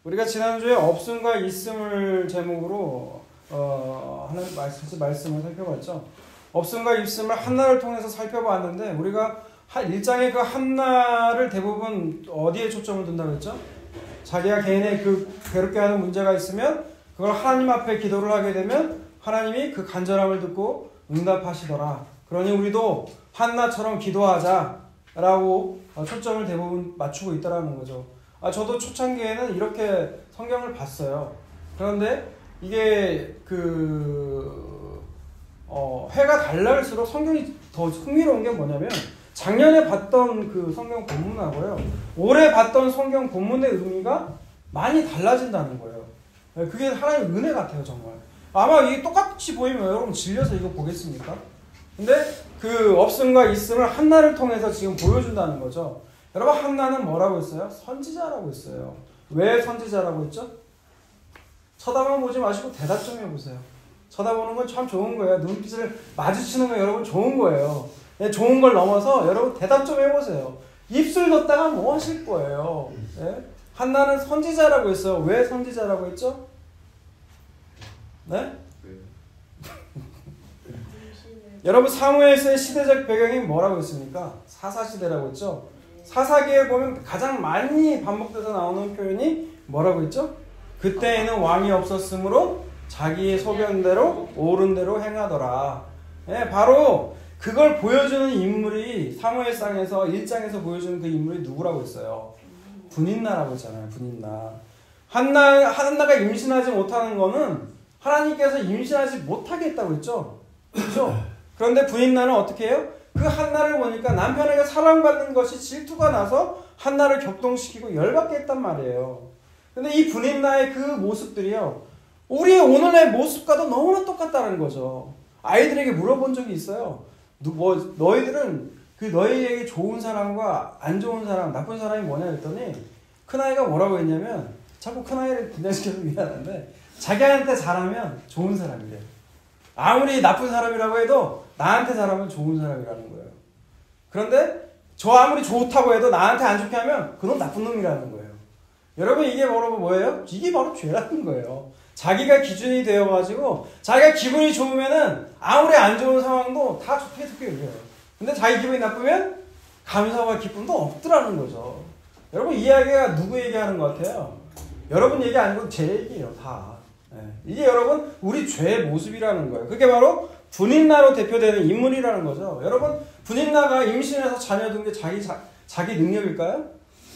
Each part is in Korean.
우리가 지난주에 없음과 있음을 제목으로 하는 말씀을 살펴봤죠. 없음과 있음을 한나를 통해서 살펴봤는데 우리가 1장의 그 한나를 대부분 어디에 초점을 둔다고 했죠? 자기가 개인의 그 괴롭게 하는 문제가 있으면 그걸 하나님 앞에 기도를 하게 되면 하나님이 그 간절함을 듣고 응답하시더라. 그러니 우리도 한나처럼 기도하자라고 초점을 대부분 맞추고 있다라는 거죠. 저도 초창기에는 이렇게 성경을 봤어요. 그런데 이게 해가 달라질수록 성경이 더 흥미로운 게 뭐냐면 작년에 봤던 그 성경 본문하고요. 올해 봤던 성경 본문의 의미가 많이 달라진다는 거예요. 그게 하나님의 은혜 같아요, 정말. 아마 이게 똑같이 보이면 여러분 질려서 이거 보겠습니까? 근데 그 없음과 있음을 한나를 통해서 지금 보여준다는 거죠. 여러분, 한나는 뭐라고 했어요? 선지자라고 했어요. 왜 선지자라고 했죠? 쳐다만 보지 마시고 대답 좀 해보세요. 쳐다보는 건 참 좋은 거예요. 눈빛을 마주치는 건 여러분 좋은 거예요. 좋은 걸 넘어서 여러분 대답 좀 해보세요. 입술 뒀다가 뭐 하실 거예요? 네? 한나는 선지자라고 했어요. 왜 선지자라고 했죠? 네? 여러분, 사무엘서의 시대적 배경이 뭐라고 했습니까? 사사시대라고 했죠? 사사기에 보면 가장 많이 반복돼서 나오는 표현이 뭐라고 했죠? 그때에는 왕이 없었으므로 자기의 소견대로 옳은 대로 행하더라. 네, 바로 그걸 보여주는 인물이 사무엘상에서 1장에서 보여주는 그 인물이 누구라고 했어요? 분인나라고 했잖아요. 분인나. 한나가 임신하지 못하는 거는 하나님께서 임신하지 못하게 했다고 했죠. 그렇죠? 그런데 분인나는 어떻게 해요? 그 한나를 보니까 남편에게 사랑받는 것이 질투가 나서 한나를 격동시키고 열받게 했단 말이에요. 근데 이 분인나의 그 모습들이요, 우리의 오늘의 모습과도 너무나 똑같다는 거죠. 아이들에게 물어본 적이 있어요. 너희들은 그 너희에게 좋은 사람과 안 좋은 사람, 나쁜 사람이 뭐냐 했더니 큰아이가 뭐라고 했냐면, 자꾸 큰아이를 분야시켜서 미안한데 자기한테 잘하면 좋은 사람이래. 아무리 나쁜 사람이라고 해도 나한테 잘하면 좋은 사람이라는 거예요. 그런데 저 아무리 좋다고 해도 나한테 안 좋게 하면 그놈 나쁜 놈이라는 거예요. 여러분, 이게 바로 뭐예요? 이게 바로 죄라는 거예요. 자기가 기준이 되어가지고 자기가 기분이 좋으면은 아무리 안 좋은 상황도 다 좋게 여겨요. 근데 자기 기분이 나쁘면 감사와 기쁨도 없더라는 거죠. 여러분, 이 이야기가 누구 얘기하는 것 같아요? 여러분 얘기 아니고 제 얘기예요, 다. 이게 여러분 우리 죄의 모습이라는 거예요. 그게 바로 분인나로 대표되는 인물이라는 거죠. 여러분, 분인나가 임신해서 자녀 둔 게 자기 능력일까요?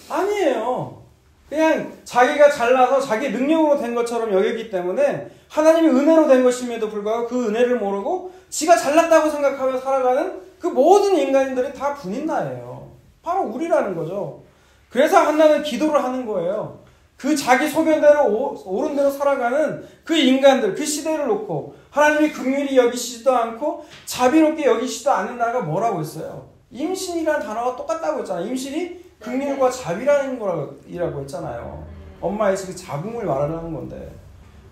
아니에요. 그냥 자기가 잘나서 자기 능력으로 된 것처럼 여기기 때문에 하나님의 은혜로 된 것임에도 불구하고 그 은혜를 모르고 지가 잘났다고 생각하며 살아가는 그 모든 인간들이 다 분인나예요. 바로 우리라는 거죠. 그래서 한나는 기도를 하는 거예요. 그 자기 소견대로 옳은 대로 살아가는 그 인간들, 그 시대를 놓고 하나님이 긍휼히 여기시지도 않고 자비롭게 여기시지도 않는 나라가 뭐라고 했어요? 임신이라는 단어가 똑같다고 했잖아요. 임신이 긍휼과 자비라는 거라고 했잖아요. 엄마의 그 자궁을 말하는 건데.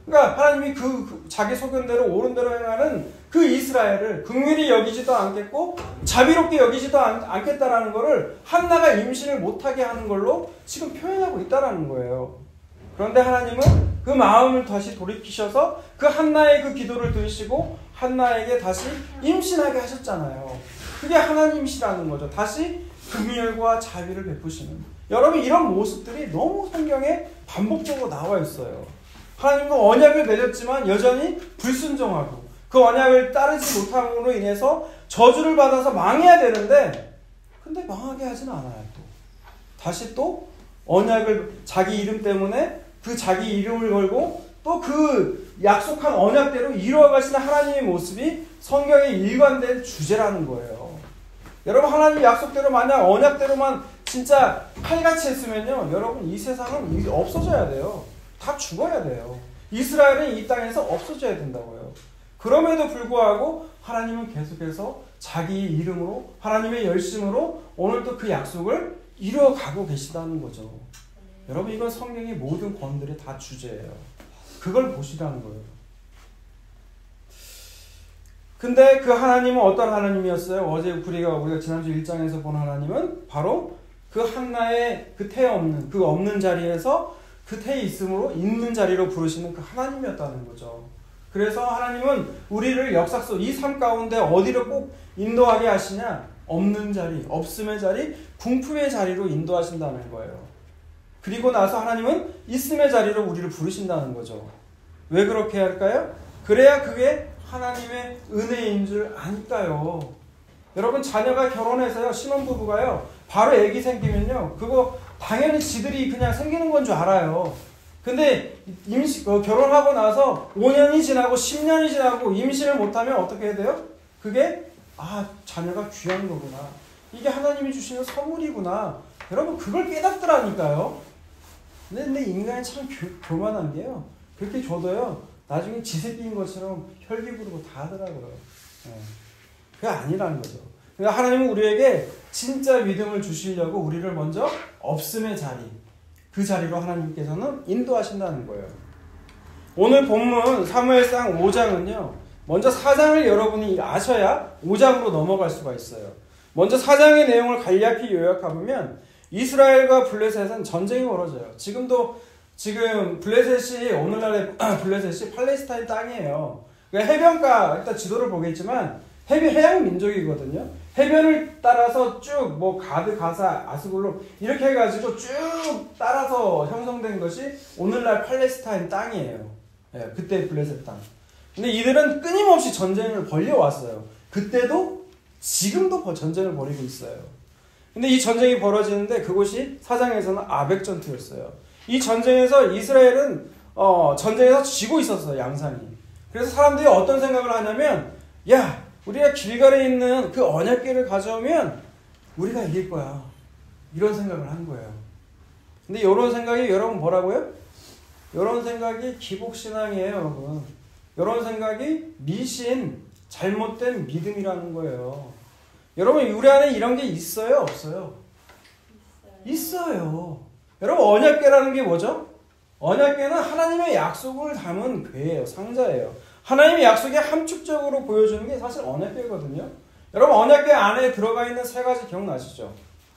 그러니까 하나님이 그 자기 소견대로 옳은 대로 행하는 그 이스라엘을 긍휼히 여기지도 않겠고 자비롭게 여기지도 않겠다라는 거를 한나가 임신을 못하게 하는 걸로 지금 표현하고 있다라는 거예요. 그런데 하나님은 그 마음을 다시 돌이키셔서 그 한나의 그 기도를 들으시고 한나에게 다시 임신하게 하셨잖아요. 그게 하나님이시라는 거죠. 다시 긍휼과 자비를 베푸시는. 여러분, 이런 모습들이 너무 성경에 반복적으로 나와 있어요. 하나님과 언약을 맺었지만 여전히 불순종하고 그 언약을 따르지 못함으로 인해서 저주를 받아서 망해야 되는데, 근데 망하게 하진 않아요. 다시 또 언약을 자기 이름 때문에 그 자기 이름을 걸고 또 그 약속한 언약대로 이루어가시는 하나님의 모습이 성경에 일관된 주제라는 거예요. 여러분, 하나님 약속대로 만약 언약대로만 진짜 칼같이 했으면요, 여러분, 이 세상은 없어져야 돼요. 다 죽어야 돼요. 이스라엘은 이 땅에서 없어져야 된다고요. 그럼에도 불구하고 하나님은 계속해서 자기 이름으로 하나님의 열심으로 오늘도 그 약속을 이루어가고 계시다는 거죠. 여러분, 이건 성경의 모든 권들의 다 주제예요. 그걸 보시라는 거예요. 근데 그 하나님은 어떤 하나님이었어요? 어제 우리가 지난주 1장에서 본 하나님은 바로 그 한나의 그 태 없는, 그 없는 자리에서 그 있음으로 있는 자리로 부르시는 그 하나님이었다는 거죠. 그래서 하나님은 우리를 역사 속 이 삶 가운데 어디로 꼭 인도하게 하시냐? 없는 자리, 없음의 자리, 궁품의 자리로 인도하신다는 거예요. 그리고 나서 하나님은 있음의 자리로 우리를 부르신다는 거죠. 왜 그렇게 할까요? 그래야 그게 하나님의 은혜인 줄 아니까요. 여러분, 자녀가 결혼해서요, 신혼부부가요, 바로 아기 생기면요, 그거 당연히 지들이 그냥 생기는 건 줄 알아요. 근데 결혼하고 나서 5년이 지나고 10년이 지나고 임신을 못하면 어떻게 해야 돼요? 그게 자녀가 귀한 거구나. 이게 하나님이 주시는 선물이구나. 여러분, 그걸 깨닫더라니까요. 근데 인간이 참 교만한 게요. 그렇게 줘도요, 나중에 지 새끼인 것처럼 혈기 부르고 다 하더라고요. 그게 아니라는 거죠. 그러니까 하나님은 우리에게 진짜 믿음을 주시려고 우리를 먼저 없음의 자리, 그 자리로 하나님께서는 인도하신다는 거예요. 오늘 본문 사무엘상 5장은요. 먼저 4장을 여러분이 아셔야 5장으로 넘어갈 수가 있어요. 먼저 4장의 내용을 간략히 요약해보면 이스라엘과 블레셋은 전쟁이 벌어져요. 지금 블레셋이 오늘날의 블레셋이 팔레스타인 땅이에요. 그러니까 해변가, 일단 지도를 보겠지만 해양 민족이거든요. 해변을 따라서 쭉 가드, 가사, 아스골로 이렇게 해가지고 쭉 따라서 형성된 것이 오늘날 팔레스타인 땅이에요. 그때 블레셋 땅. 근데 이들은 끊임없이 전쟁을 벌여왔어요. 그때도 지금도 전쟁을 벌이고 있어요. 근데 이 전쟁이 벌어지는데 그곳이 사장에서는 아벡 전투였어요. 이 전쟁에서 이스라엘은 전쟁에서 지고 있었어요. 양산이. 그래서 사람들이 어떤 생각을 하냐면, 야, 우리가 길갈에 있는 그 언약궤를 가져오면 우리가 이길 거야. 이런 생각을 한 거예요. 근데 이런 생각이 여러분 뭐라고요? 이런 생각이 기복신앙이에요, 여러분. 이런 생각이 미신, 잘못된 믿음이라는 거예요. 여러분, 우리 안에 이런 게 있어요, 없어요? 있어요. 여러분, 언약궤라는 게 뭐죠? 언약궤는 하나님의 약속을 담은 궤예요, 상자예요. 하나님의 약속이 함축적으로 보여주는 게 사실 언약궤거든요. 여러분, 언약궤 안에 들어가 있는 세 가지 기억나시죠?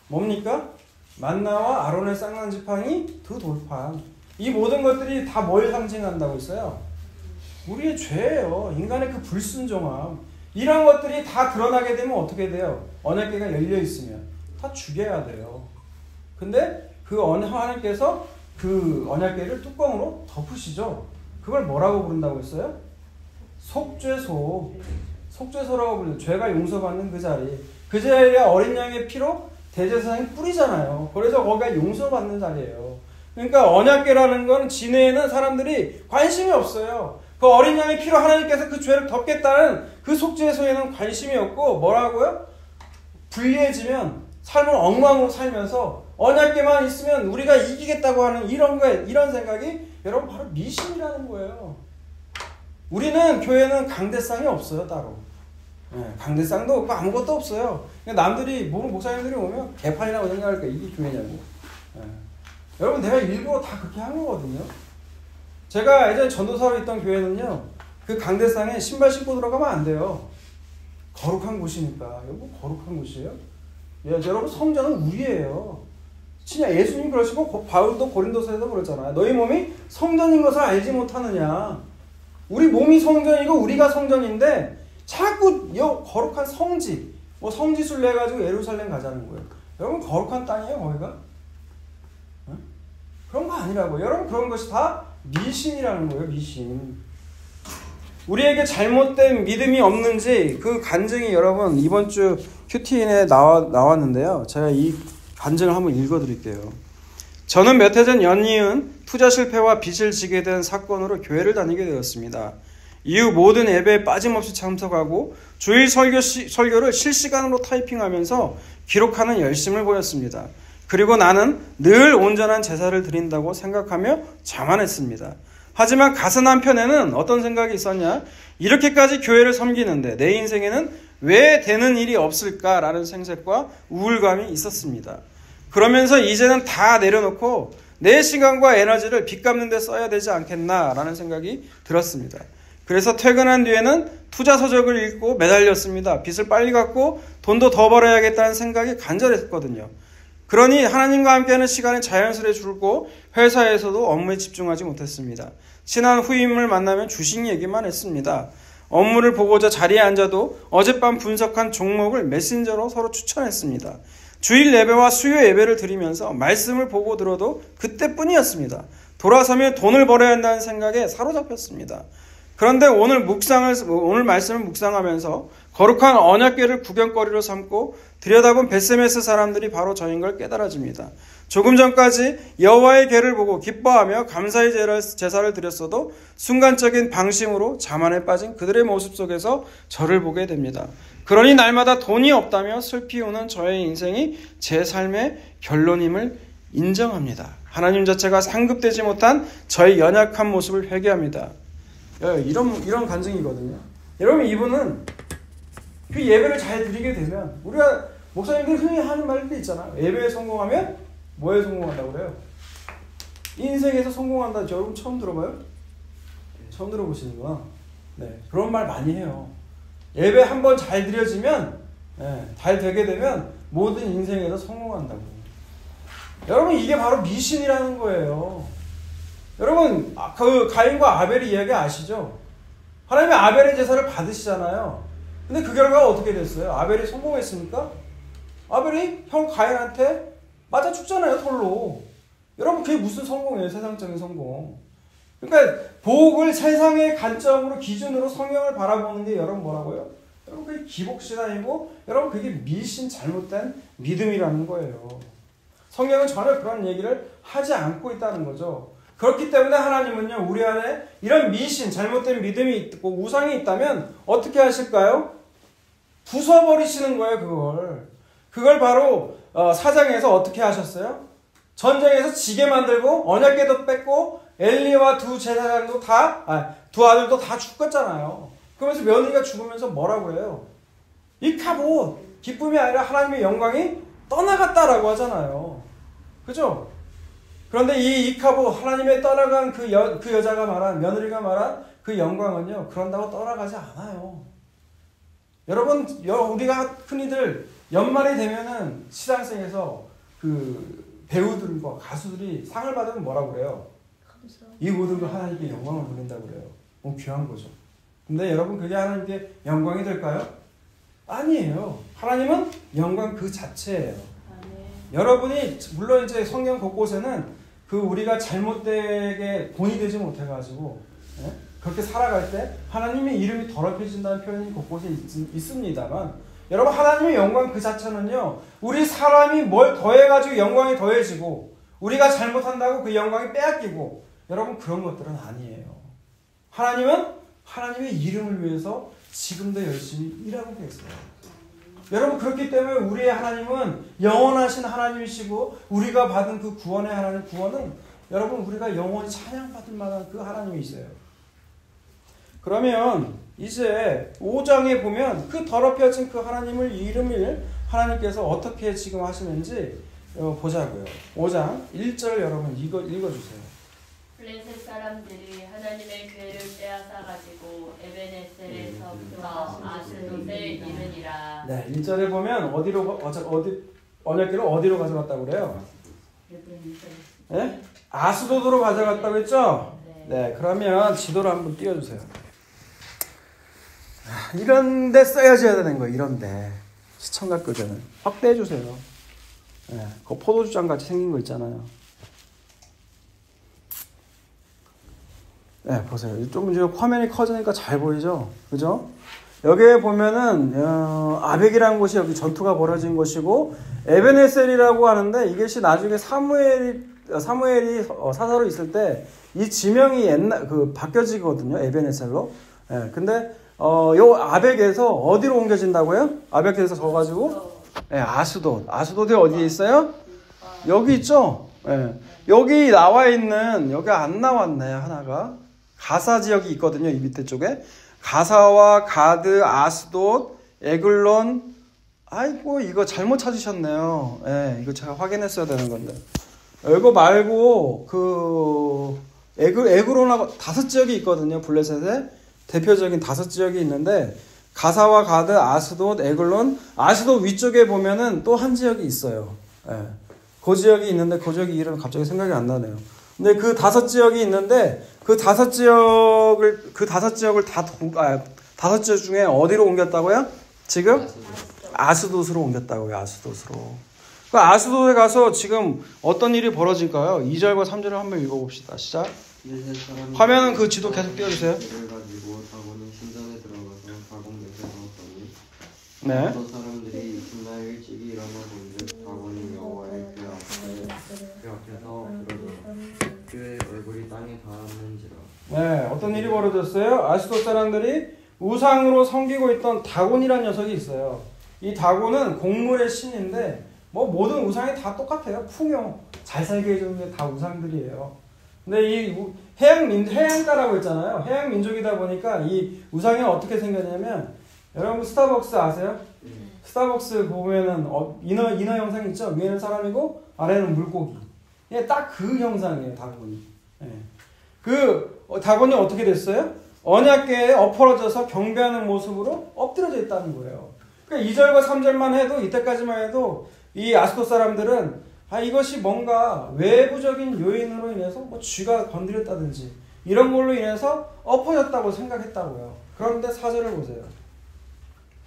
뭡니까? 만나와 아론의 쌍난 지팡이, 두 돌판. 이 모든 것들이 다 뭘 상징한다고 했어요? 우리의 죄예요. 인간의 그 불순종함. 이런 것들이 다 드러나게 되면 어떻게 돼요? 언약궤가 열려 있으면 다 죽여야 돼요. 근데 그 하나님께서 그 언약궤를 뚜껑으로 덮으시죠. 그걸 뭐라고 부른다고 했어요? 속죄소. 속죄소라고 부르죠. 죄가 용서받는 그 자리. 그 자리에 어린 양의 피로 대제사장이 뿌리잖아요. 그래서 거기가 용서받는 자리예요. 그러니까 언약궤라는 건 진해에는 사람들이 관심이 없어요. 그 어린 양의 피로 하나님께서 그 죄를 덮겠다는 그 속죄소에는 관심이 없고, 뭐라고요? 불리해지면 삶을 엉망으로 살면서 언약궤만 있으면 우리가 이기겠다고 하는 이런 생각이 여러분 바로 미신이라는 거예요. 우리는 교회는 강대상이 없어요, 따로. 강대상도 없고 아무것도 없어요. 남들이, 목사님들이 오면 개판이라고 생각할 거예요. 이게 교회냐고. 여러분, 내가 일부러 다 그렇게 한 거거든요. 제가 예전에 전도사로 있던 교회는요, 그 강대상에 신발 신고 들어가면 안 돼요. 거룩한 곳이니까. 여러분, 거룩한 곳이에요? 여러분, 성전은 우리예요. 진짜 예수님 그러시고 바울도 고린도서에서 그랬잖아요. 너희 몸이 성전인 것을 알지 못하느냐. 우리 몸이 성전이고 우리가 성전인데 자꾸 거룩한 성지, 성지순례 해가지고 예루살렘 가자는 거예요. 여러분, 거룩한 땅이에요, 거기가? 그런 거 아니라고요. 여러분, 그런 것이 다 미신이라는 거예요, 미신. 우리에게 잘못된 믿음이 없는지 그 간증이 여러분 이번 주 큐티인에 나왔는데요. 제가 이 간증을 한번 읽어드릴게요. 저는 몇 해 전 연이은 투자 실패와 빚을 지게 된 사건으로 교회를 다니게 되었습니다. 이후 모든 예배에 빠짐없이 참석하고 주일 설교를 실시간으로 타이핑하면서 기록하는 열심을 보였습니다. 그리고 나는 늘 온전한 제사를 드린다고 생각하며 자만했습니다. 하지만 가슴 한편에는 어떤 생각이 있었냐? 이렇게까지 교회를 섬기는데 내 인생에는 왜 되는 일이 없을까라는 생색과 우울감이 있었습니다. 그러면서 이제는 다 내려놓고 내 시간과 에너지를 빚 갚는 데 써야 되지 않겠나라는 생각이 들었습니다. 그래서 퇴근한 뒤에는 투자 서적을 읽고 매달렸습니다. 빚을 빨리 갚고 돈도 더 벌어야겠다는 생각이 간절했거든요. 그러니 하나님과 함께하는 시간이 자연스레 줄고 회사에서도 업무에 집중하지 못했습니다. 친한 후임을 만나면 주식 얘기만 했습니다. 업무를 보고자 자리에 앉아도 어젯밤 분석한 종목을 메신저로 서로 추천했습니다. 주일 예배와 수요 예배를 드리면서 말씀을 보고 들어도 그때뿐이었습니다. 돌아서면 돈을 벌어야 한다는 생각에 사로잡혔습니다. 그런데 오늘 말씀을 묵상하면서 거룩한 언약궤를 구경거리로 삼고 들여다본 베세메스 사람들이 바로 저인 걸 깨달아집니다. 조금 전까지 여호와의 궤를 보고 기뻐하며 감사의 제사를 드렸어도 순간적인 방심으로 자만에 빠진 그들의 모습 속에서 저를 보게 됩니다. 그러니 날마다 돈이 없다며 슬피 우는 저의 인생이 제 삶의 결론임을 인정합니다. 하나님 자체가 상급되지 못한 저의 연약한 모습을 회개합니다. 이런 간증이거든요. 여러분, 이분은 그 예배를 잘 드리게 되면, 우리가 목사님들이 흔히 하는 말도 있잖아요. 예배에 성공하면 뭐에 성공한다고 그래요? 인생에서 성공한다. 여러분 처음 들어봐요? 처음 들어보시는구나. 네, 그런 말 많이 해요. 예배 한번 잘 드려지면, 잘 되게 되면 모든 인생에서 성공한다고. 여러분, 이게 바로 미신이라는 거예요. 여러분, 그 가인과 아벨의 이야기 아시죠? 하나님이 아벨의 제사를 받으시잖아요. 근데 그 결과가 어떻게 됐어요? 아벨이 성공했습니까? 아벨이 형 가인한테 맞아 죽잖아요, 돌로. 여러분, 그게 무슨 성공이에요? 세상적인 성공. 그러니까 복을 세상의 관점으로, 기준으로 성경을 바라보는 게 여러분 뭐라고요? 여러분, 그게 기복신앙이고, 여러분, 그게 미신, 잘못된 믿음이라는 거예요. 성경은 전혀 그런 얘기를 하지 않고 있다는 거죠. 그렇기 때문에 하나님은요, 우리 안에 이런 미신, 잘못된 믿음이 있고 우상이 있다면 어떻게 하실까요? 부숴버리시는 거예요, 그걸 바로 사장에서 어떻게 하셨어요? 전쟁에서 지게 만들고 언약궤도 뺏고 엘리와 두 제사장도 두 아들도 다 죽었잖아요. 그러면서 며느리가 죽으면서 뭐라고 해요? 이카봇, 기쁨이 아니라 하나님의 영광이 떠나갔다라고 하잖아요. 그죠? 그런데 이 이카봇, 하나님의 떠나간 그 여자가 말한, 며느리가 말한 그 영광은요, 그런다고 떠나가지 않아요. 여러분, 우리가 흔히들 연말이 되면은 시상식에서 그 배우들과 가수들이 상을 받으면 뭐라고 그래요? 이 모든 걸 하나님께 영광을 돌린다고 그래요. 귀한 거죠. 근데 여러분, 그게 하나님께 영광이 될까요? 아니에요. 하나님은 영광 그 자체예요. 여러분이, 물론 이제 성경 곳곳에는 그 우리가 잘못되게 본이 되지 못해가지고, 그렇게 살아갈 때 하나님의 이름이 더럽혀진다는 표현이 곳곳에 있습니다만, 여러분, 하나님의 영광 그 자체는요, 우리 사람이 뭘 더해가지고 영광이 더해지고, 우리가 잘못한다고 그 영광이 빼앗기고, 여러분, 그런 것들은 아니에요. 하나님은 하나님의 이름을 위해서 지금도 열심히 일하고 계세요. 여러분, 그렇기 때문에 우리의 하나님은 영원하신 하나님이시고, 우리가 받은 그 구원의 하나님, 구원은 여러분, 우리가 영원히 찬양받을 만한 그 하나님이세요. 그러면 이제 5장에 보면 그 더럽혀진 그 하나님을 이름을 하나님께서 어떻게 지금 하시는지 보자고요. 5장 1절 여러분 읽어주세요. 블레셋 사람들이 하나님의 궤를 빼앗아 가지고 에베네셀에서부터 아스돗에 이르니라. 네, 1절에 보면 언약궤를 어디로 가져갔다고 그래요? 네? 아스돗으로 가져갔다고 했죠? 네, 그러면 지도를 한번 띄워주세요. 이런 데 써야져야 되는 거예요. 이런 데. 시청각 교재는 확대해 주세요. 네, 그 포도주장 같이 생긴 거 있잖아요. 네, 보세요. 좀 이제 화면이 커지니까 잘 보이죠? 그죠? 여기에 보면은 아벡이라는 곳이 여기 전투가 벌어진 곳이고, 에베네셀이라고 하는데, 이것이 나중에 사무엘이 사사로 있을 때 이 지명이 바뀌어지거든요. 에베네셀로. 네, 근데 요 아벡에서 어디로 옮겨진다고요? 아벡에서 져가지고 아스돗이 어디에 있어요? 여기 있죠? 네. 여기 나와 있는, 여기 안 나왔네, 하나가. 가사 지역이 있거든요, 이 밑에 쪽에. 가사와 가드, 아스돗, 에글론. 아이고, 이거 잘못 찾으셨네요. 네, 이거 제가 확인했어야 되는 건데. 이거 말고 에그론하고 5지역이 있거든요. 블레셋에 대표적인 5지역이 있는데, 가사와 가드, 아스돗, 에글론, 아스돗 위쪽에 보면은 또 한 지역이 있어요. 예. 그 지역이 있는데 그 지역이 이름이 갑자기 생각이 안 나네요. 근데 그 5지역이 있는데 그 5지역을 다섯 지역 중에 어디로 옮겼다고요? 지금 아스돗으로 옮겼다고요. 아스돗으로. 그 아스돗에 가서 지금 어떤 일이 벌어질까요? 2절과 3절을 한번 읽어봅시다. 시작. 화면은 그 지도 계속 띄워주세요. 가지고 다곤이 신전에 들어가서 다곤 맷에 넣었더니 네. 어떤 사람들이 이튿날 일찍이 일어나 본즉 다곤이 여호와의 그 앞에서 쓰러져 그의 얼굴이 땅에 닿았는지라. 네, 어떤 일이 벌어졌어요? 아스돗 사람들이 우상으로 섬기고 있던 다곤이라는 녀석이 있어요. 이 다곤은 곡물의 신인데 뭐 모든 우상이 다 똑같아요. 풍요, 잘 살게 해주는 게 다 우상들이에요. 근데 이 해안가라고 했잖아요. 해양 민족이다 보니까 이 우상이 어떻게 생겼냐면 여러분 스타벅스 아세요? 스타벅스 보면은 인어 형상 있죠? 위에는 사람이고 아래는 물고기. 예, 딱 그 형상이에요, 다곤이. 예. 그 다곤이 어떻게 됐어요? 언약궤에 엎어져서 경배하는 모습으로 엎드려져 있다는 거예요. 그러니까 2절과 3절만 해도 이때까지만 해도 이 아스돗 사람들은 이것이 뭔가 외부적인 요인으로 인해서 뭐 쥐가 건드렸다든지 이런 걸로 인해서 엎어졌다고 생각했다고요. 그런데 4절을 보세요.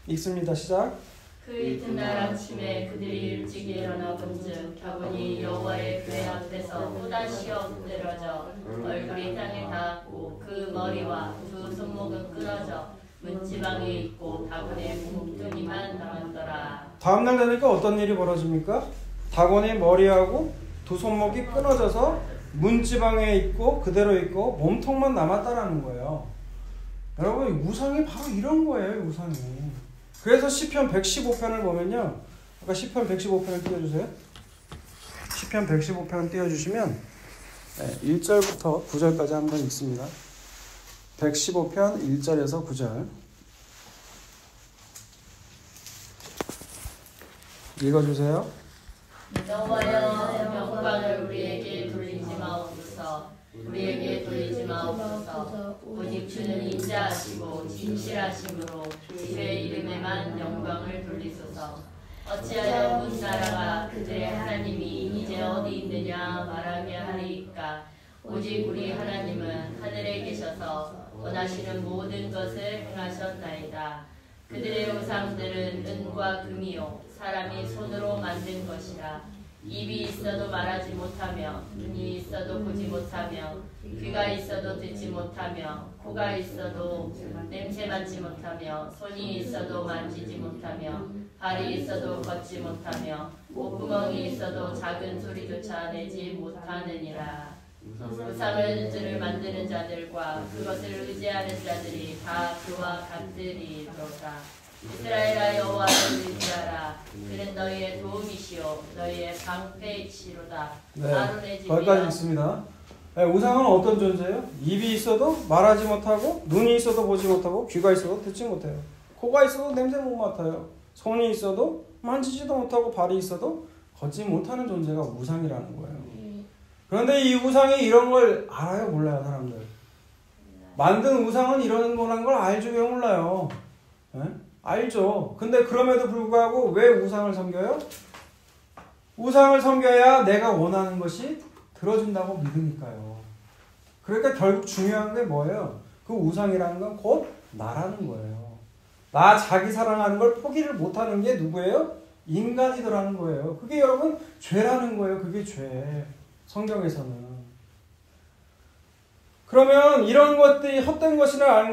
읽습니다. 시작. 그 이튿날 아침에 그들이 일찍 일어나 본즉 다곤이 여호와의 궤 앞에서 또다시 엎드러져 얼굴이 땅에 닿았고 그 머리와 두 손목은 끊어져 문지방에 있고 다곤의 몸뚱이만 남았더라. 다음날 되니까 어떤 일이 벌어집니까? 다곤의 머리하고 두 손목이 끊어져서 문지방에 있고 그대로 있고 몸통만 남았다라는 거예요. 여러분 우상이 바로 이런 거예요. 우상이. 그래서 시편 115편을 보면요. 아까 시편 115편을 띄워주세요. 시편 115편 띄워주시면 1절부터 9절까지 한번 읽습니다. 115편 1절에서 9절 읽어주세요. 여호와여 영광을 우리에게 돌리지 마옵소서. 우리에게 돌리지 마옵소서. 오직 주는 인자하시고 진실하심으로 주의 이름에만 영광을 돌리소서. 어찌하여 문 나라가 그들의 하나님이 이제 어디 있느냐 말하게 하리이까. 오직 우리 하나님은 하늘에 계셔서 원하시는 모든 것을 행하셨나이다. 그들의 우상들은 은과 금이요 사람이 손으로 만든 것이라. 입이 있어도 말하지 못하며 눈이 있어도 보지 못하며 귀가 있어도 듣지 못하며 코가 있어도 냄새 맡지 못하며 손이 있어도 만지지 못하며 발이 있어도 걷지 못하며 목구멍이 있어도 작은 소리조차 내지 못하느니라. 우상을 만드는 자들과 그것을 의지하는 자들이 다 그와 같으리로다. 이스라엘아 여호와를 의지하라. 그는 너희의 도움이시오 너희의 방패이시로다. 네, 아론의 집이여. 거기까지 있습니다. 네, 우상은 어떤 존재예요? 입이 있어도 말하지 못하고 눈이 있어도 보지 못하고 귀가 있어도 듣지 못해요. 코가 있어도 냄새 못 맡아요. 손이 있어도 만지지도 못하고 발이 있어도 걷지 못하는 존재가 우상이라는 거예요. 그런데 이 우상이 이런 걸 알아요? 몰라요? 사람들. 만든 우상은 이런 거란 걸 알죠? 왜 몰라요? 네? 알죠. 근데 그럼에도 불구하고 왜 우상을 섬겨요? 우상을 섬겨야 내가 원하는 것이 들어준다고 믿으니까요. 그러니까 결국 중요한 게 뭐예요? 그 우상이라는 건 곧 나라는 거예요. 나 자기 사랑하는 걸 포기를 못하는 게 누구예요? 인간이더라는 거예요. 그게 여러분 죄라는 거예요. 그게 죄. 성경에서는. 그러면 이런 것들이 헛된 것이라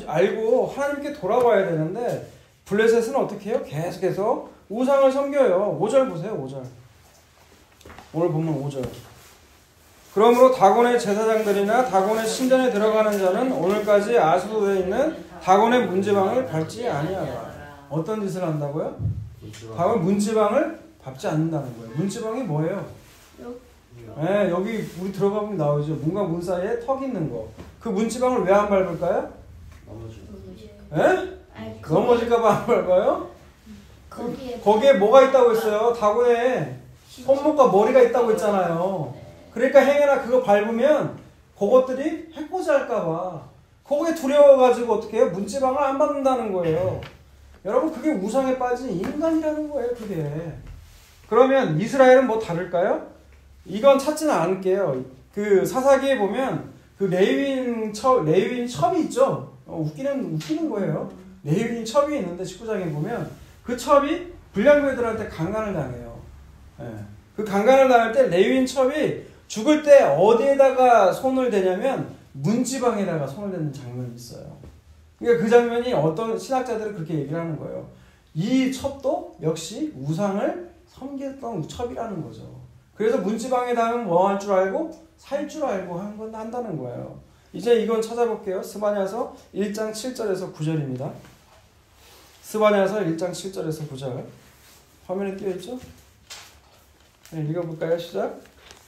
알고 하나님께 돌아와야 되는데 블레셋은 어떻게 해요? 계속해서 우상을 섬겨요. 5절 보세요. 5절. 오늘 보면 5절. 그러므로 다곤의 제사장들이나 다곤의 신전에 들어가는 자는 오늘까지 아스돗에 있는 다곤의 문지방을 밟지 아니하라. 어떤 짓을 한다고요? 다곤 문지방을 밟지 않는다는 거예요. 문지방이 뭐예요? 네, 여기 우리 들어가보면 나오죠. 문과 문 사이에 턱 있는 거. 그 문지방을 왜 안 밟을까요? 넘어질까봐 안 밟아요? 거기에 뭐가 있다고 했어요? 다곤에 손목과 머리가 있다고 했잖아요. 그러니까 행여나 그거 밟으면 그것들이 해코지 할까봐 거기에 두려워가지고 어떻게 해요? 문지방을 안 밟는다는 거예요. 여러분 그게 우상에 빠진 인간이라는 거예요. 그게. 그러면 이스라엘은 뭐 다를까요? 이건 찾지는 않을게요. 그 사사기에 보면 그 레위인 첩이 있죠. 웃기는 거예요. 레위인 첩이 있는데 19장에 보면 그 첩이 불량배들한테 강간을 당해요. 예. 그 강간을 당할 때 레위인 첩이 죽을 때 어디에다가 손을 대냐면 문지방에다가 손을 대는 장면이 있어요. 그러니까 그 장면이 어떤 신학자들은 그렇게 얘기를 하는 거예요. 이 첩도 역시 우상을 섬겼던 첩이라는 거죠. 그래서 문지방에 닿으면 뭐 할 줄 알고 살 줄 알고 한다는 거예요. 이제 이건 찾아볼게요. 스바냐서 1장 7절에서 9절입니다. 스바냐서 1장 7절에서 9절. 화면에 띄어있죠? 네, 읽어볼까요? 시작.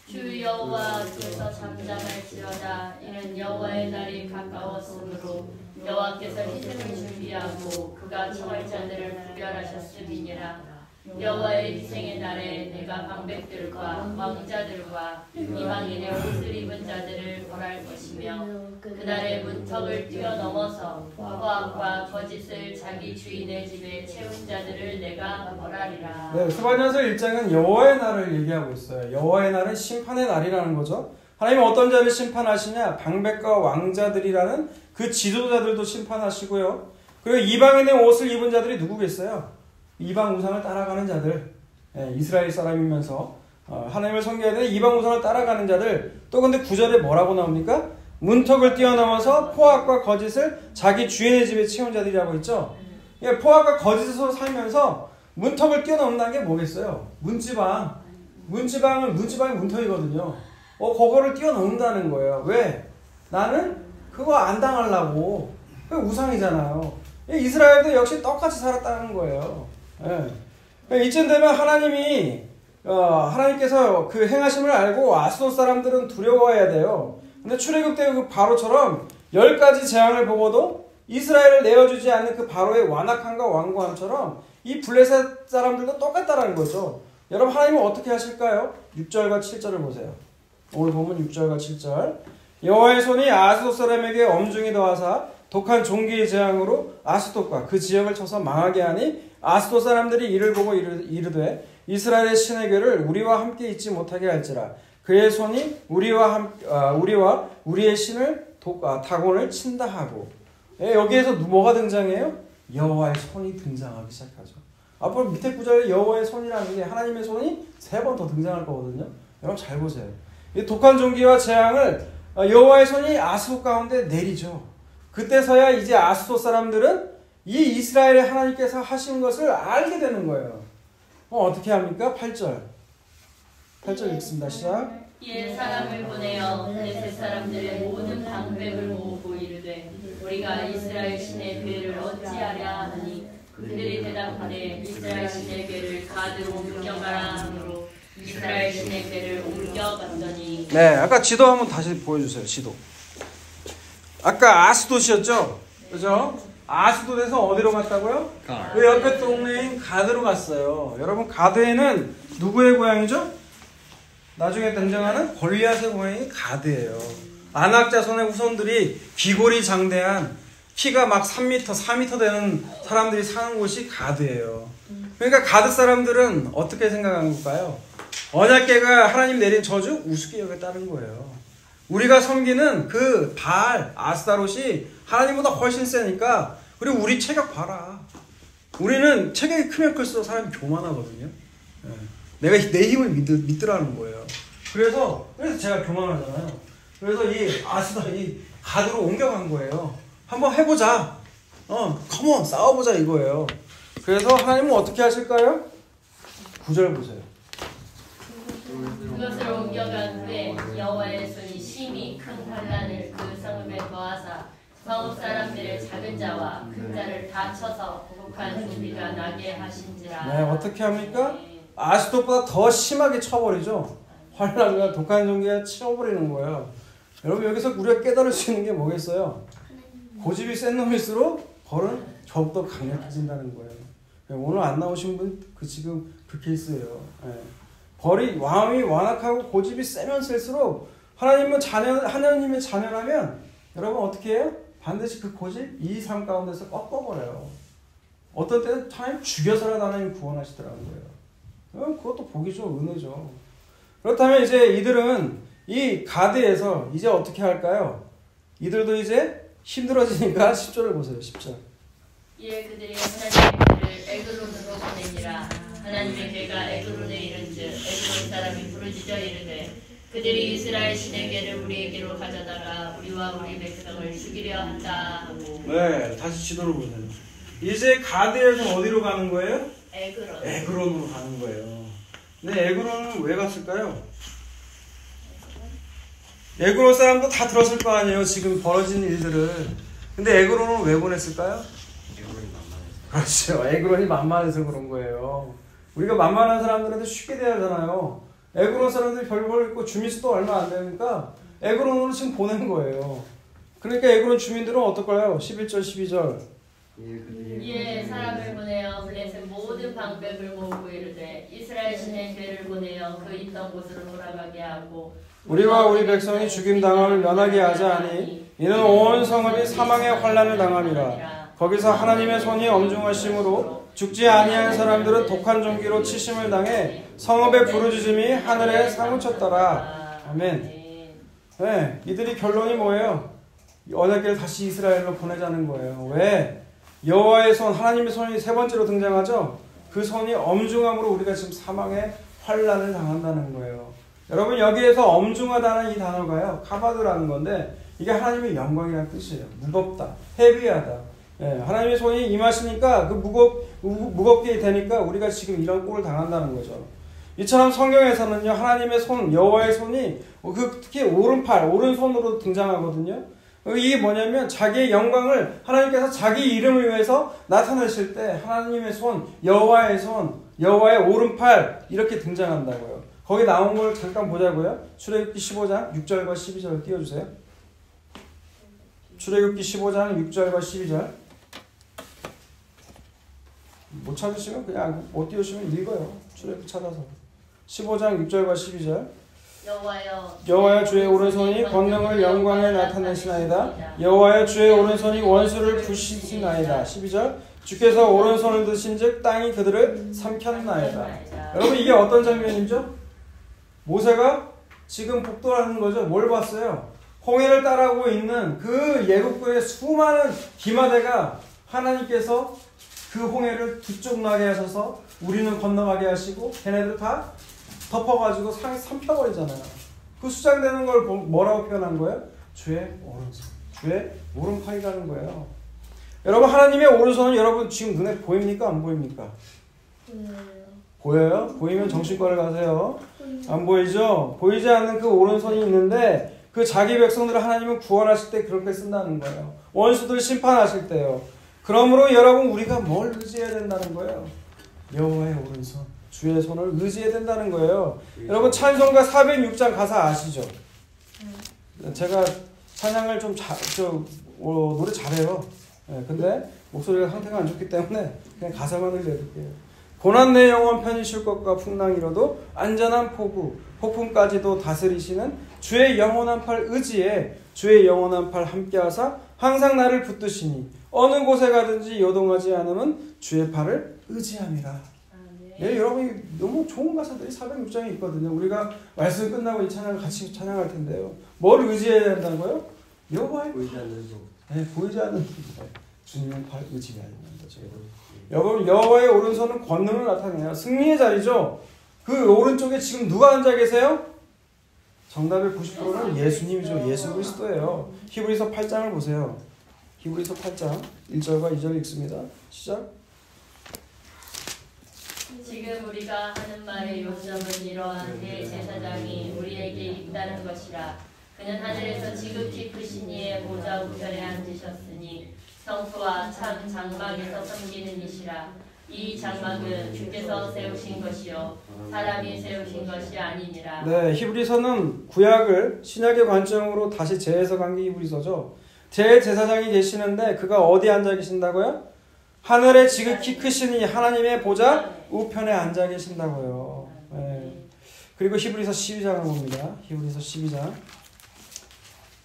주 여호와께서 잠잠할지어다. 이는 여호와의 날이 가까웠으므로 여호와께서 희생을 준비하고 그가 청할 자들을 구별하셨음이니라. 여호와의 희생의 날에 내가 방백들과 왕자들과 이방인의 옷을 입은 자들을 벌할 것이며 그날에 문턱을 뛰어넘어서 포악과 거짓을 자기 주인의 집에 채운 자들을 내가 벌하리라. 네, 스바냐서 1장은 여호와의 날을 얘기하고 있어요. 여호와의 날은 심판의 날이라는 거죠. 하나님은 어떤 자를 심판하시냐? 방백과 왕자들이라는 그 지도자들도 심판하시고요. 그리고 이방인의 옷을 입은 자들이 누구겠어요? 이방 우상을 따라가는 자들, 이스라엘 사람이면서 하나님을 섬겨야 되는 이방 우상을 따라가는 자들. 또 근데 9절에 뭐라고 나옵니까? 문턱을 뛰어넘어서 포악과 거짓을 자기 주인의 집에 채운 자들이라고 있죠. 포악과 거짓으로 살면서 문턱을 뛰어넘는다는 게 뭐겠어요? 문지방이 문턱이거든요. 그거를 뛰어넘는다는 거예요. 왜? 나는 그거 안 당하려고. 그게 우상이잖아요. 이스라엘도 역시 똑같이 살았다는 거예요. 이쯤 되면 하나님께서 그 행하심을 알고 아스돗 사람들은 두려워해야 돼요. 근데 출애굽 때 그 바로처럼 10가지 재앙을 보고도 이스라엘을 내어주지 않는 그 바로의 완악함과 완고함처럼 이 블레셋 사람들도 똑같다라는 거죠. 여러분, 하나님은 어떻게 하실까요? 6절과 7절을 보세요. 오늘 보면 6절과 7절. 여호와의 손이 아스돗 사람에게 엄중히 더하사 독한 종기의 재앙으로 아스돗과 그 지역을 쳐서 망하게 하니 아스돗 사람들이 이를 보고 이르되 이스라엘의 신의 괴를 우리와 함께 있지 못하게 할지라. 그의 손이 우리와 우리의 신을 다곤을 친다 하고. 여기에서 뭐가 등장해요? 여호와의 손이 등장하기 시작하죠. 앞으로 밑에 구절에 여호와의 손이라는 게 하나님의 손이 3번 더 등장할 거거든요. 여러분 잘 보세요. 이 독한 종기와 재앙을 여호와의 손이 아스돗 가운데 내리죠. 그때서야 이제 아스돗 사람들은 이 이스라엘의 하나님께서 하신 것을 알게 되는 거예요. 어떻게 합니까? 8절 읽습니다. 시작. 이에 사람을 보내어 블레셋 사람들의 모든 방백을 모으고 이르되 우리가 이스라엘 신의 괴를 어찌하랴 하니 그들이 대답하되 이스라엘 신의 괴를 가드로 옮겨가라 하므로 이스라엘 신의 괴를 옮겨갔더니. 네, 아까 지도 한번 다시 보여주세요. 지도. 아까 아스돗이었죠? 그죠? 아스돗에서 어디로 갔다고요? 그 옆에 동네인 가드로 갔어요. 여러분, 가드에는 누구의 고향이죠? 나중에 등장하는 골리앗의 고향이 가드예요. 아낙 자손의 후손들이 기골이 장대한 키가 막 3m, 4m 되는 사람들이 사는 곳이 가드예요. 그러니까 가드 사람들은 어떻게 생각한 걸까요? 언약궤가 하나님 내린 저주 우습게 여겼다는 거예요. 우리가 섬기는 그 바알, 아스타롯이 하나님보다 훨씬 세니까, 그리고 우리 체격 봐라. 우리는 체격이 크면 클수록 사람이 교만하거든요. 내가 내 힘을 믿으라는 거예요. 그래서 제가 교만하잖아요. 그래서 이 가드로 옮겨간 거예요. 한번 해보자. 컴온, 싸워보자 이거예요. 그래서 하나님은 어떻게 하실까요? 9절 보세요. 그것을 옮겨간 후에 여호와의 손이 심히 큰 환난을 그 성읍에 더하사 성읍 사람들의 작은 자와 큰 자를 다 쳐서 독한 종기가 나게 하신지라. 네, 어떻게 합니까? 아스돗보다 더 심하게 쳐버리죠. 환난과 독한 종기가 쳐버리는 거예요. 여러분, 여기서 우리가 깨달을 수 있는 게 뭐겠어요? 고집이 센 놈일수록 벌은 더욱더 강력해진다는 거예요. 오늘 안 나오신 분 지금 그 케이스예요. 벌이 마음이 완악하고 고집이 세면 셀수록 하나님의 자녀라면 여러분 어떻게 해요? 반드시 그 고집, 이 삶 가운데서 꺾어버려요. 어떤 때는 하나님 죽여서라도 하나님 구원하시더라는 거예요. 그것도 복이죠. 은혜죠. 그렇다면 이제 이들은 이 가드에서 이제 어떻게 할까요? 이들도 이제 힘들어지니까 10절을 보세요. 10절. 이에 그들이 하나님의 길을 에그론으로 보내니라. 하나님의 길가 에그론에 이른즉 에그론 사람이 부르짖어 이르되 그들이 이스라엘 신에게를 우리에게로 가져다가 우리와 우리 백성을 죽이려 한다 하고. 네, 다시 지도를 보세요. 이제 가드에서 어디로 가는 거예요? 에그론. 에그론으로 가는 거예요. 근데 에그론은 왜 갔을까요? 에그론 사람도 다 들었을 거 아니에요. 지금 벌어진 일들을. 근데 에그론은 왜 보냈을까요? 그렇죠. 에그론이 만만해서 그런 거예요. 우리가 만만한 사람들한테 쉽게 대하잖아요. 에그론 사람들이 별벌 있고 주민수도 얼마 안 되니까 에그론으로 지금 보낸 거예요. 그러니까 에그론 주민들은 어떨까요? 11절 12절. 이에 사람을 보내어 블레셋 모든 방백을 모으고 이르되 이스라엘 신의 괴를 보내어 그 있던 곳으로 돌아가게 하고 우리와 우리 백성이 죽임당함을 면하게 하자 하니 이는 온 성읍이 사망의 환난을 당함이라. 거기서 하나님의 손이 엄중하심으로 죽지 아니한 사람들은 독한 종기로 치심을 당해 성읍의 부르짖음이 하늘에 사무쳤더라. 아멘. 네, 이들이 결론이 뭐예요? 언약궤를 다시 이스라엘로 보내자는 거예요. 왜? 여호와의 손, 하나님의 손이 세 번째로 등장하죠. 그 손이 엄중함으로 우리가 지금 사망의 환난을 당한다는 거예요. 여러분, 여기에서 엄중하다는 이 단어가요, 카바드라는 건데 이게 하나님의 영광이라는 뜻이에요. 무겁다, 헤비하다. 예, 하나님의 손이 임하시니까 그 무겁게 되니까 우리가 지금 이런 꼴을 당한다는 거죠. 이처럼 성경에서는요, 하나님의 손, 여호와의 손이 특히 오른팔, 오른손으로 등장하거든요. 이게 뭐냐면 자기의 영광을 하나님께서 자기 이름을 위해서 나타내실 때 하나님의 손, 여호와의 손, 여호와의 오른팔 이렇게 등장한다고요. 거기 나온 걸 잠깐 보자고요. 출애굽기 15장 6절과 12절 띄워주세요. 출애굽기 15장 6절과 12절. 못 찾으시면 그냥 못 띄우시면 읽어요. 출애굽기 찾아서. 15장 6절과 12절. 여호와여 주의 오른손이 권능을 영광에 나타내시나이다. 여호와여 주의 오른손이 원수를 부시시나이다. 12절. 주께서 오른손을 드신즉 땅이 그들을 삼켰나이다. 여러분, 이게 어떤 장면이죠? 모세가 지금 복도라는 거죠. 뭘 봤어요? 홍해를 따라오고 있는 그 예굽군의 수많은 기마대가 하나님께서 그 홍해를 두 쪽 나게 하셔서 우리는 건너가게 하시고 걔네들 다 덮어가지고 삼켜버리잖아요. 그 수장되는 걸 뭐라고 표현한 거예요? 주의 오른손, 주의 오른팔이라는 거예요. 여러분, 하나님의 오른손은 여러분 지금 눈에 보입니까? 안 보입니까? 보여요? 보이면 정신과를 가세요. 안 보이죠? 보이지 않는 그 오른손이 있는데 그 자기 백성들을 하나님은 구원하실 때 그렇게 쓴다는 거예요. 원수들 심판하실 때요. 그러므로 여러분, 우리가 뭘 의지해야 된다는 거예요? 여호와의 오른손, 주의 손을 의지해야 된다는 거예요. 여러분, 찬송가 406장 가사 아시죠? 제가 찬양을 좀 노래 잘해요. 근데 목소리가 상태가 안 좋기 때문에 그냥 가사만 흘려드릴게요. 고난 내 영혼 편히 쉴 것과 풍랑이 일어도 안전한 폭우, 폭풍까지도 다스리시는 주의 영원한 팔 의지에 주의 영원한 팔 함께하사 항상 나를 붙드시니 어느 곳에 가든지 요동하지 않으면 주의 팔을 의지함이라. 네, 여러분이 너무 좋은 가사들이 406장에 있거든요. 우리가 말씀 끝나고 이 찬양을 같이 찬양할 텐데요. 뭘 의지해야 된다고요? 여호와의 보이지 않는 손. 네, 보이지 않는 주님의 팔 의지해야 된다는 거죠. 여러분, 여호와의 오른손은 권능을 나타내요. 승리의 자리죠. 그 오른쪽에 지금 누가 앉아 계세요? 정답의 90%는 예수님이죠. 예수 그리스도예요. 히브리서 8장을 보세요. 히브리서 8장 1절과 2절 읽습니다. 시작. 지금 우리가 하는 말의 요점은 이러한 대제사장이 우리에게 있다는 것이라. 그는 하늘에서 지극히 크신 이의 보좌 우편에 앉으셨으니 성소와 참 장막에서 섬기는 이시라. 이 장막은 주께서 세우신 것이요 사람이 세우신 것이 아니니라. 네, 히브리서는 구약을 신약의 관점으로 다시 재해석한 게 히브리서죠. 제사장이 계시는데 그가 어디 앉아 계신다고요? 하늘에 지극히 크신 이 하나님의 보좌 우편에 앉아 계신다고요. 네. 그리고 히브리서 12장을 봅니다. 히브리서 12장.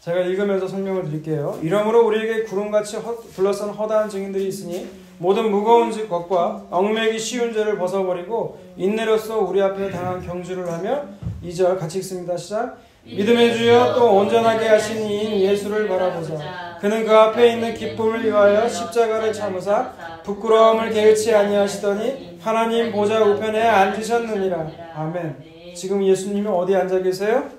제가 읽으면서 설명을 드릴게요. 이러므로 우리에게 구름같이 둘러싼 허다한 증인들이 있으니 모든 무거운 것과 얽매기 쉬운 죄를 벗어버리고 인내로써 우리 앞에 당한 경주를 하며 2절 같이 읽습니다. 시작. 믿음의 주여 또 온전하게 하신 이인 예수를 바라보자. 그는 그 앞에 있는 기쁨을 위하여 십자가를 참으사 부끄러움을 개의치 아니하시더니 하나님 보좌 우편에 앉으셨느니라. 아멘. 지금 예수님이 어디 앉아 계세요?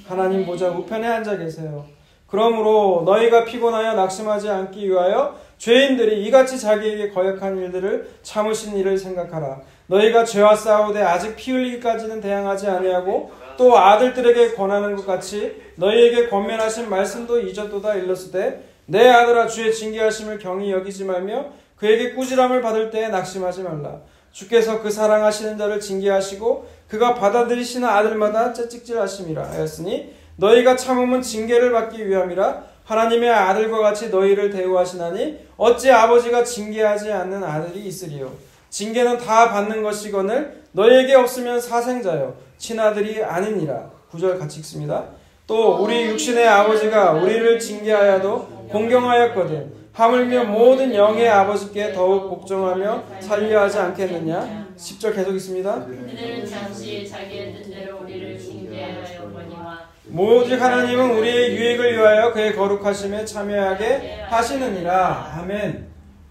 하나님 보좌 우편에 앉아 계세요. 그러므로 너희가 피곤하여 낙심하지 않기 위하여 죄인들이 이같이 자기에게 거역한 일들을 참으신 일을 생각하라. 너희가 죄와 싸우되 아직 피 흘리기까지는 대항하지 아니하고 또 아들들에게 권하는 것 같이 너희에게 권면하신 말씀도 잊었도다. 일렀으되 내 아들아 주의 징계하심을 경히 여기지 말며 그에게 꾸지람을 받을 때에 낙심하지 말라. 주께서 그 사랑하시는 자를 징계하시고 그가 받아들이시는 아들마다 채찍질하심이라 하였으니 너희가 참음은 징계를 받기 위함이라. 하나님의 아들과 같이 너희를 대우하시나니 어찌 아버지가 징계하지 않는 아들이 있으리요. 징계는 다 받는 것이거늘 너희에게 없으면 사생자요 친아들이 아니니라. 9절 같이 읽습니다. 또 우리 육신의 아버지가 우리를 징계하여도 공경하였거든 하물며 모든 영의 아버지께 더욱 복종하며 살려 하지 않겠느냐. 10절 계속 있습니다. 그들은 잠시 자기의 뜻대로 우리를 징계하였거니와 오직 하나님은 우리의 유익을 위하여 그의 거룩하심에 참여하게 하시느니라. 아멘.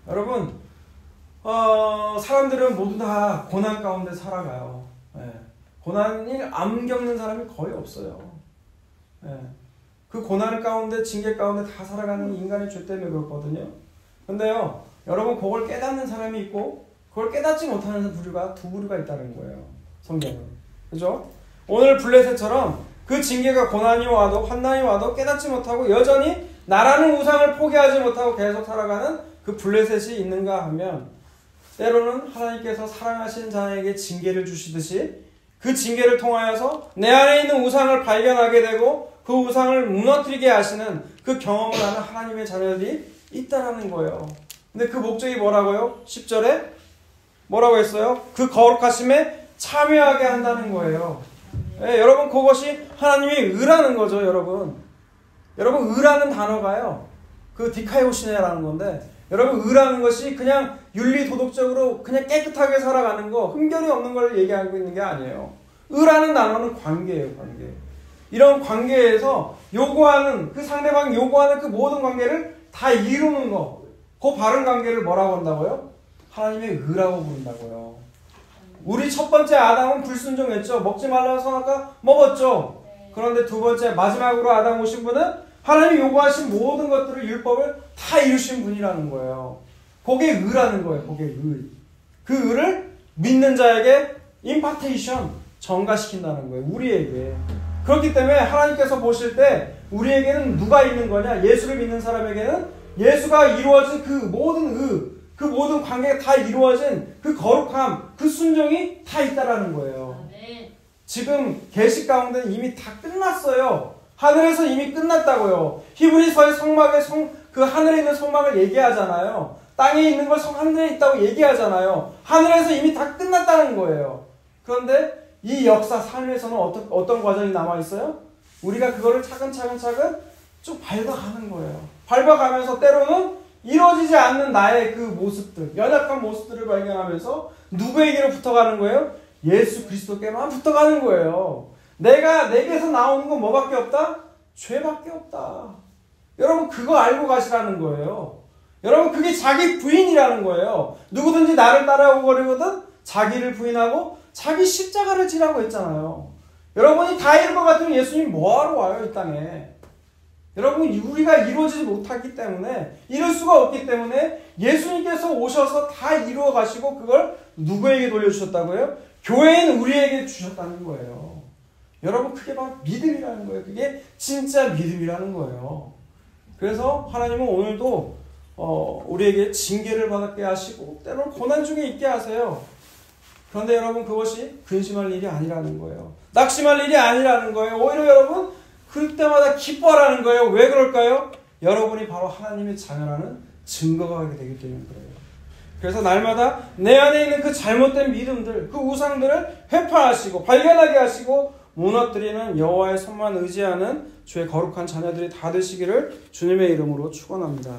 여러분 사람들은 모두 다 고난 가운데 살아가요. 고난을 안 겪는 사람이 거의 없어요. 그 고난 가운데 징계 가운데 다 살아가는 인간의 죄 때문에 그렇거든요. 근데요 여러분 그걸 깨닫는 사람이 있고 그걸 깨닫지 못하는 부류가 두 부류가 있다는 거예요. 성경은. 그죠? 오늘 블레셋처럼 그 징계가 고난이 와도 환난이 와도 깨닫지 못하고 여전히 나라는 우상을 포기하지 못하고 계속 살아가는 그 블레셋이 있는가 하면 때로는 하나님께서 사랑하신 자에게 징계를 주시듯이 그 징계를 통하여서 내 안에 있는 우상을 발견하게 되고 그 우상을 무너뜨리게 하시는 그 경험을 하는 하나님의 자녀들이 있다라는 거예요. 근데 그 목적이 뭐라고요? 10절에 뭐라고 했어요? 그 거룩하심에 참여하게 한다는 거예요. 여러분 그것이 하나님이 의라는 거죠. 여러분 의라는 단어가요 그 디카이오시네라는 건데 여러분 의라는 것이 그냥 윤리 도덕적으로 그냥 깨끗하게 살아가는 거 흠결이 없는 걸 얘기하고 있는 게 아니에요. 의라는 단어는 관계예요. 관계. 이런 관계에서 요구하는 그 상대방 요구하는 그 모든 관계를 다 이루는 거 그 바른 관계를 뭐라고 한다고요? 하나님의 의라고 부른다고요. 우리 첫 번째 아담은 불순종했죠. 먹지 말라는 선악과 먹었죠. 그런데 두 번째 마지막으로 아담 오신 분은 하나님이 요구하신 모든 것들을 율법을 다 이루신 분이라는 거예요. 그게 의라는 거예요. 그게 의. 그 의를 믿는 자에게 임파테이션 전가시킨다는 거예요. 우리에게. 그렇기 때문에 하나님께서 보실 때 우리에게는 누가 있는 거냐? 예수를 믿는 사람에게는 예수가 이루어진 그 모든 의, 그 모든 관계가 다 이루어진 그 거룩함, 그 순종이 다 있다라는 거예요. 지금 계시 가운데 이미 다 끝났어요. 하늘에서 이미 끝났다고요. 히브리서의 성막의 그 하늘에 있는 성막을 얘기하잖아요. 땅에 있는 걸 하늘에 있다고 얘기하잖아요. 하늘에서 이미 다 끝났다는 거예요. 그런데 이 역사 삶에서는 어떤 과정이 남아있어요? 우리가 그거를 차근차근 쭉 밟아가는 거예요. 밟아가면서 때로는 이루어지지 않는 나의 그 모습들, 연약한 모습들을 발견하면서 누구에게로 붙어가는 거예요? 예수 그리스도께만 붙어가는 거예요. 내게서 나오는 건 뭐밖에 없다? 죄밖에 없다. 여러분 그거 알고 가시라는 거예요. 여러분 그게 자기 부인이라는 거예요. 누구든지 나를 따라오거든 자기를 부인하고 자기 십자가를 지라고 했잖아요. 여러분이 다 이룬 것 같으면 예수님 뭐하러 와요 이 땅에. 여러분 우리가 이루어지지 못하기 때문에 이룰 수가 없기 때문에 예수님께서 오셔서 다 이루어 가시고 그걸 누구에게 돌려주셨다고요? 교회인 우리에게 주셨다는 거예요. 여러분 그게 바로 믿음이라는 거예요. 그게 진짜 믿음이라는 거예요. 그래서 하나님은 오늘도 우리에게 징계를 받게 하시고 때로는 고난 중에 있게 하세요. 그런데 여러분 그것이 근심할 일이 아니라는 거예요. 낙심할 일이 아니라는 거예요. 오히려 여러분 그때마다 기뻐하라는 거예요. 왜 그럴까요? 여러분이 바로 하나님의 자녀라는 증거가 되기 때문에 그래요. 그래서 날마다 내 안에 있는 그 잘못된 믿음들, 그 우상들을 회파하시고 발견하게 하시고 무너뜨리는 여호와의 손만 의지하는 주의 거룩한 자녀들이 다 되시기를 주님의 이름으로 축원합니다.